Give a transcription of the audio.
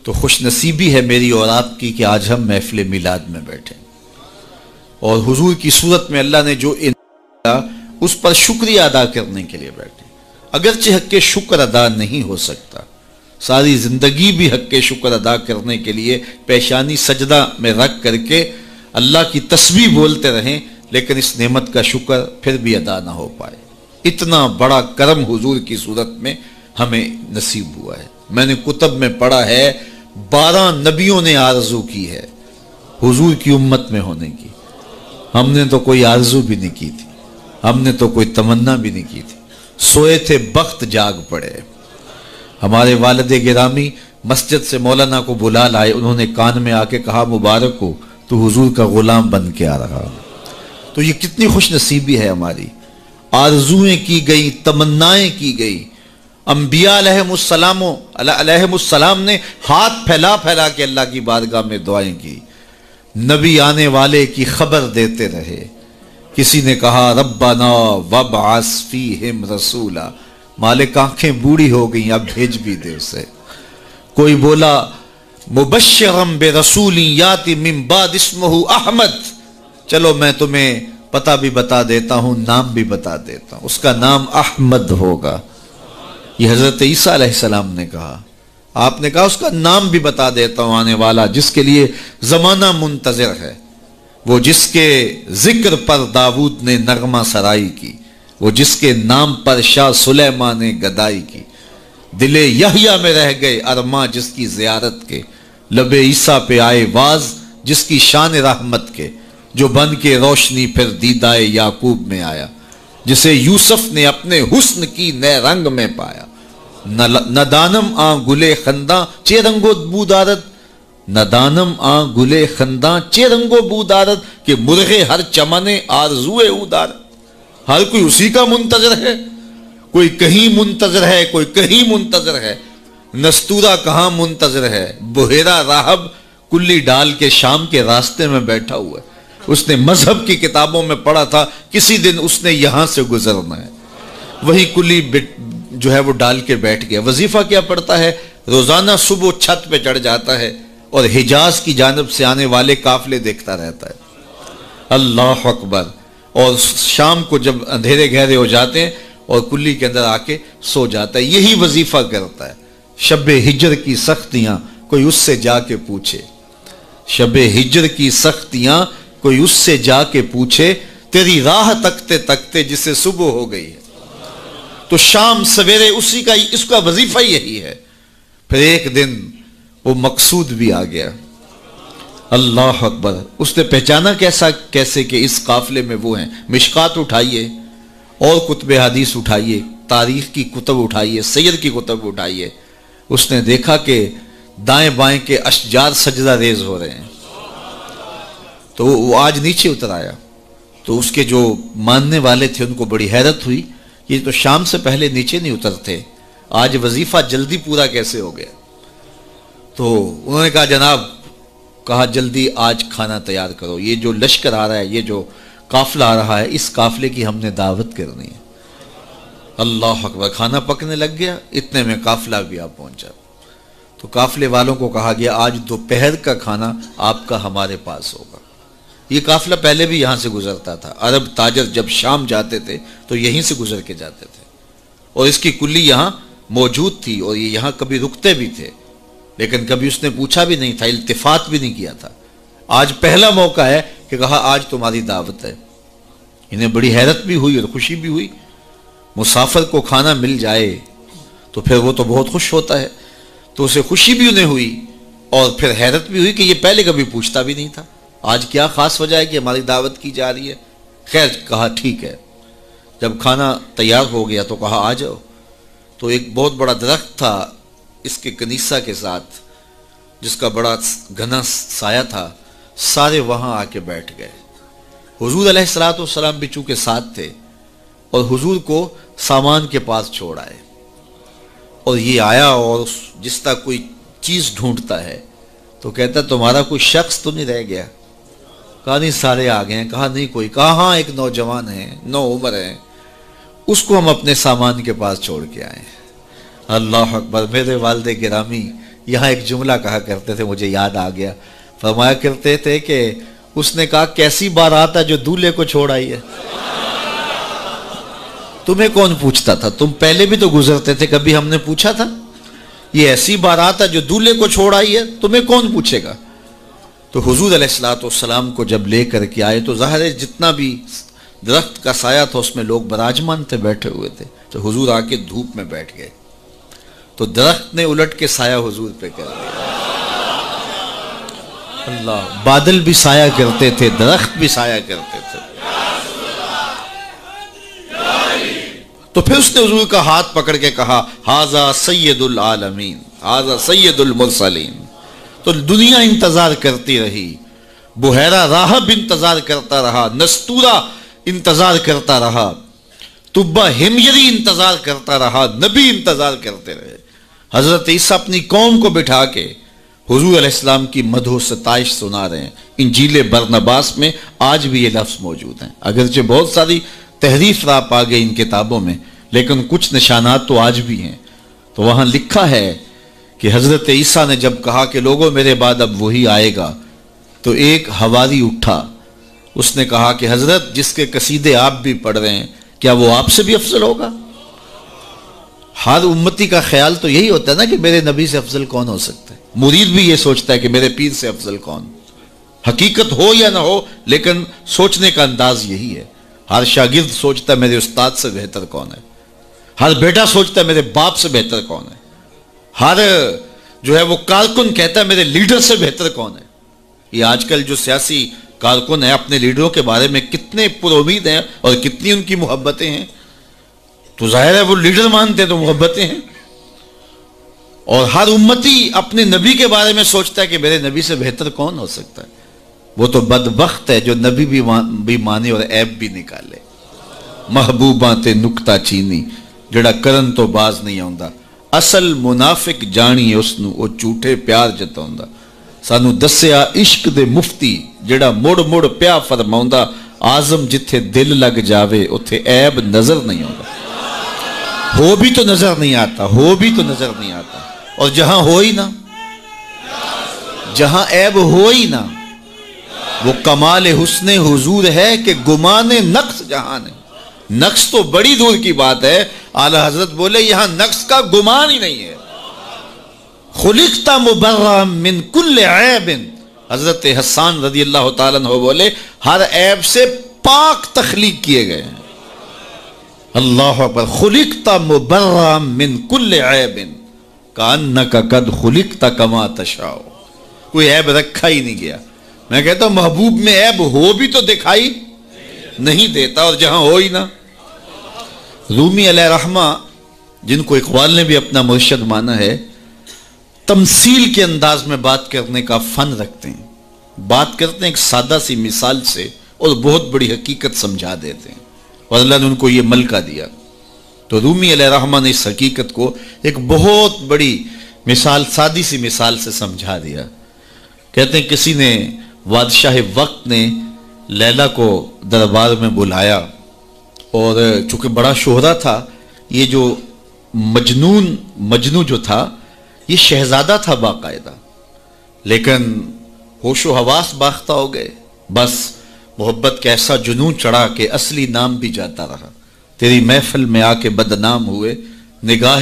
تو خوش نصیبی ہے میری اور آپ کی کہ آج ہم محفل میلاد میں بیٹھے اور حضور کی صورت میں اللہ نے جو اس پر شکریہ ادا کرنے کے لیے بیٹھے. اگرچہ حق کے شکر ادا نہیں ہو سکتا، ساری زندگی بھی حق کے شکر ادا کرنے کے لیے پیشانی سجدہ میں رکھ کر کے اللہ کی تسبیح بولتے رہیں، لیکن اس نعمت کا شکر پھر بھی ادا نہ ہو پائے. اتنا بڑا کرم حضور کی صورت میں ہمیں نصیب ہوا ہے. میں نے کتب میں پڑھا ہے 12 نبیوں نے آرزو کی ہے حضور کی امت میں ہونے کی. ہم نے تو کوئی آرزو بھی نہیں کی تھی، ہم نے تو کوئی تمنا بھی نہیں کی تھی. سوئے تھے بخت جاگ پڑے. ہمارے والد گرامی مسجد سے مولانا کو بلا لائے، انہوں نے کان میں آ کے کہا مبارک ہو تو حضور کا غلام بن کے آ رہا. تو یہ کتنی خوش نصیبی ہے ہماری. آرزویں کی گئی، تمنائیں کی گئی. انبیاء علیہ السلام نے ہاتھ پھیلا پھیلا کے اللہ کی بارگاہ میں دعائیں کی. نبی آنے والے کی خبر دیتے رہے. کسی نے کہا ربنا وابعث فیہم رسولا، مالک آنکھیں بوڑھی ہو گئیں اب بھیج بھی دے اسے. کوئی بولا مبشرم برسول یاتی من بعد اسمہ احمد، چلو میں تمہیں پتہ بھی بتا دیتا ہوں، نام بھی بتا دیتا ہوں، اس کا نام احمد ہوگا. یہ حضرت عیسیٰ علیہ السلام نے کہا. آپ نے کہا اس کا نام بھی بتا دیتا ہوں آنے والا جس کے لیے زمانہ منتظر ہے، وہ جس کے ذکر پر داؤد نے نغمہ سرائی کی، وہ جس کے نام پر شاہ سلیمان نے گدائی کی. دل یحییٰ میں رہ گئے ارماں جس کی زیارت کے، لب عیسیٰ پہ آئے واز جس کی شان رحمت کے، جو بن کے روشنی پھر دیدائے یعقوب میں آیا، جسے یوسف نے اپنے حسن کی نئے رنگ میں پایا. ندانم آ گلے خنداں چے رنگو بودارت، ندانم آ گلے خنداں چے رنگو بودارت، کہ مرغے ہر چمنے آرزوئے اودارت. ہر کوئی اسی کا منتظر ہے، کوئی کہیں منتظر ہے، کوئی کہیں منتظر ہے. نستورہ کہاں منتظر ہے، بحیرہ راہب کلی ڈال کے شام کے راستے میں بیٹھا ہوا ہے. اس نے مذہب کی کتابوں میں پڑھا تھا کسی دن اس نے یہاں سے گزرنا ہے. وہی کلی جو ہے وہ ڈال کے بیٹھ گیا. وظیفہ کیا پڑھتا ہے؟ روزانہ صبح چھت پہ چڑھ جاتا ہے اور حجاز کی جانب سے آنے والے قافلے دیکھتا رہتا ہے. اللہ اکبر. اور شام کو جب اندھیرے گہرے ہو جاتے ہیں اور کلی کے اندر آ کے سو جاتا ہے. یہی وظیفہ کرتا ہے. شب ہجر کی سختیاں کوئی اس سے جا کے پوچھے، شب ہجر کی سختیاں کوئی اس سے جا کے پوچھے، تیری راہ تکتے تکتے جسے صبح ہو گئی ہے. تو شام سویرے اسی کا، اس کا وظیفہ یہی ہے. پھر ایک دن وہ مقصود بھی آ گیا. اللہ اکبر. اس نے پہچانا کیسے کہ اس قافلے میں وہ ہیں. مشکات اٹھائیے اور کتب حدیث اٹھائیے، تاریخ کی کتب اٹھائیے، سیر کی کتب اٹھائیے. اس نے دیکھا کہ دائیں بائیں کے اشجار سجدہ ریز ہو رہے ہیں. تو وہ آج نیچے اتر آیا. تو اس کے جو ماننے والے تھے ان کو بڑی حیرت ہوئی، یہ تو شام سے پہلے نیچے نہیں اترتے، آج وظیفہ جلدی پورا کیسے ہو گیا. تو انہوں نے کہا جناب، کہا جلدی آج کھانا تیار کرو، یہ جو لشکر آ رہا ہے، یہ جو قافلہ آ رہا ہے، اس قافلے کی ہم نے دعوت کرنی ہے. اللہ اکبر. کھانا پکنے لگ گیا، اتنے میں قافلہ بھی آ پہنچا. تو قافلے والوں کو کہا گیا آج دوپہر کا کھانا آپ کا ہمارے پاس ہوگا. یہ قافلہ پہلے بھی یہاں سے گزرتا تھا. عرب تاجر جب شام جاتے تھے تو یہیں سے گزر کے جاتے تھے، اور اس کی کلی یہاں موجود تھی اور یہ یہاں کبھی رکتے بھی تھے، لیکن کبھی اس نے پوچھا بھی نہیں تھا، التفات بھی نہیں کیا تھا. آج پہلا موقع ہے کہ کہا آج تمہاری دعوت ہے. انہیں بڑی حیرت بھی ہوئی اور خوشی بھی ہوئی. مسافر کو کھانا مل جائے تو پھر وہ تو بہت خوش ہوتا ہے. تو اسے خوشی بھی انہیں ہوئی اور پھر حیرت بھی ہوئی کہ یہ پہلے کبھی پوچھتا بھی نہیں تھا. آج کیا خاص وجہ ہے کہ ہماری دعوت کی جا رہی ہے؟ خیر، کہا ٹھیک ہے. جب کھانا تیار ہو گیا تو کہا آ جاؤ. تو ایک بہت بڑا درخت تھا اس کے کنیسہ کے ساتھ، جس کا بڑا گھنا سایہ تھا. سارے وہاں آ کے بیٹھ گئے. حضور علیہ السلام بھی چونکہ ساتھ تھے اور حضور کو سامان کے پاس چھوڑ آئے. اور یہ آیا اور جس طرح کوئی چیز ڈھونڈتا ہے تو کہتا تمہارا کوئی شخص تو نہیں رہ گیا؟ کہا نہیں، سارے آ گئے ہیں. کہا نہیں کوئی؟ کہا ہاں ایک نوجوان ہے، 9 عمر ہے، اس کو ہم اپنے سامان کے پاس چھوڑ کے آئے. اللہ اکبر. میرے والد گرامی، یہاں ایک جملہ کہا کرتے تھے، مجھے یاد آ گیا، فرمایا کرتے تھے کہ اس نے کہا کیسی بارات ہے جو دولہے کو چھوڑ آئی ہے؟ تمہیں کون پوچھتا تھا؟ تم پہلے بھی تو گزرتے تھے، کبھی ہم نے پوچھا تھا؟ یہ ایسی بارات ہے جو دولہے کو چھوڑ آئی ہے، تمہیں کون پوچھے گا؟ تو حضور علیہ السلام کو جب لے کر کے آئے تو ظاہر ہے جتنا بھی درخت کا سایہ تھا اس میں لوگ براجمان تھے، بیٹھے ہوئے تھے، تو حضور آ کے دھوپ میں بیٹھ گئے تو درخت نے الٹ کے سایہ حضور پہ کر دیا۔ اللہ، بادل بھی سایہ کرتے تھے، درخت بھی سایہ کرتے تھے۔ تو پھر اس نے حضور کا ہاتھ پکڑ کے کہا ھذا سید العالمین، ھذا سید المرسلین۔ تو دنیا انتظار کرتی رہی، بحیرہ راہب انتظار کرتا رہا، نستورہ انتظار کرتا رہا، تبہ ہمجری انتظار کرتا رہا، نبی انتظار کرتے رہے۔ حضرت عیسیٰ اپنی قوم کو بٹھا کے حضور علیہ السلام کی مدح و ستائش سنا رہے ہیں۔ انجیل برنباس میں آج بھی یہ لفظ موجود ہیں، اگرچہ بہت ساری تحریف راپ آ گئی ان کتابوں میں، لیکن کچھ نشانات تو آج بھی ہیں۔ تو وہاں لکھا ہے کہ حضرت عیسیٰ نے جب کہا کہ لوگوں میرے بعد اب وہی آئے گا، تو ایک حواری اٹھا، اس نے کہا کہ حضرت جس کے قصیدے آپ بھی پڑھ رہے ہیں، کیا وہ آپ سے بھی افضل ہوگا؟ ہر امتی کا خیال تو یہی ہوتا ہے نا کہ میرے نبی سے افضل کون ہو سکتا ہے۔ مرید بھی یہ سوچتا ہے کہ میرے پیر سے افضل کون، حقیقت ہو یا نہ ہو، لیکن سوچنے کا انداز یہی ہے۔ ہر شاگرد سوچتا ہے میرے استاد سے بہتر کون ہے، ہر بیٹا سوچتا ہے میرے باپ سے بہتر کون ہے، ہر جو ہے وہ کارکن کہتا ہے میرے لیڈر سے بہتر کون ہے۔ یہ آج کل جو سیاسی کارکن ہیں اپنے لیڈروں کے بارے میں کتنے پر امید ہیں اور کتنی ان کی محبتیں ہیں، تو ظاہر ہے وہ لیڈر مانتے ہیں تو محبتیں ہیں۔ اور ہر امتی اپنے نبی کے بارے میں سوچتا ہے کہ میرے نبی سے بہتر کون ہو سکتا ہے۔ وہ تو بدبخت ہے جو نبی بھی مانے اور عیب بھی نکالے۔ محبوباں تے نکتہ چینی جڑا کرن تو باز نہیں آਉਂدا، اصل منافق جانی اس نو او جھوٹے پیار جتاوندا۔ سانو دسیا عشق دے مفتی جڑا مڑ مڑ پیا فرماوندا، آزم جتھے دل لگ جاوے اتھے عیب نظر نہیں آتا۔ ہو بھی تو نظر نہیں آتا، ہو بھی تو نظر نہیں آتا، اور جہاں ہو ہی نہ، جہاں عیب ہو ہی نہ، وہ کمال حسن حضور ہے کہ گمان نقص جہان ہے۔ نقص تو بڑی دور کی بات ہے، اعلی حضرت بولے یہاں نقص کا گمان ہی نہیں ہے۔ خلقت مبرأ من کل عیب، حضرت حسان رضی اللہ تعالیٰ عنہ بولے ہر عیب سے پاک تخلیق کیے گئے ہیں۔ اللہ اکبر، خلقت مبرأ من کل عیب کأنک قد خلقت کما تشاء، کوئی عیب رکھا ہی نہیں گیا۔ میں کہتا ہوں محبوب میں عیب ہو بھی تو دکھائی نہیں دیتا، اور جہاں ہو ہی نہ۔ رومی علیہ رحمہ، جن کو اقبال نے بھی اپنا مرشد مانا ہے، تمثیل کے انداز میں بات کرنے کا فن رکھتے ہیں، بات کرتے ہیں ایک سادہ سی مثال سے اور بہت بڑی حقیقت سمجھا دیتے ہیں، اور اللہ نے ان کو یہ ملکہ دیا۔ تو رومی علیہ رحمہ نے اس حقیقت کو ایک بہت بڑی مثال، سادی سی مثال سے سمجھا دیا۔ کہتے ہیں کسی نے، بادشاہ وقت نے لیلا کو دربار میں بلایا، اور چونکہ بڑا شہرہ تھا، یہ جو مجنو جو تھا یہ شہزادہ تھا باقاعدہ، لیکن ہوش و حواس باختہ ہو گئے، بس محبت کا ایسا جنون چڑھا کہ اصلی نام بھی جاتا رہا۔ تیری محفل میں آ کے بدنام ہوئے، نگاہ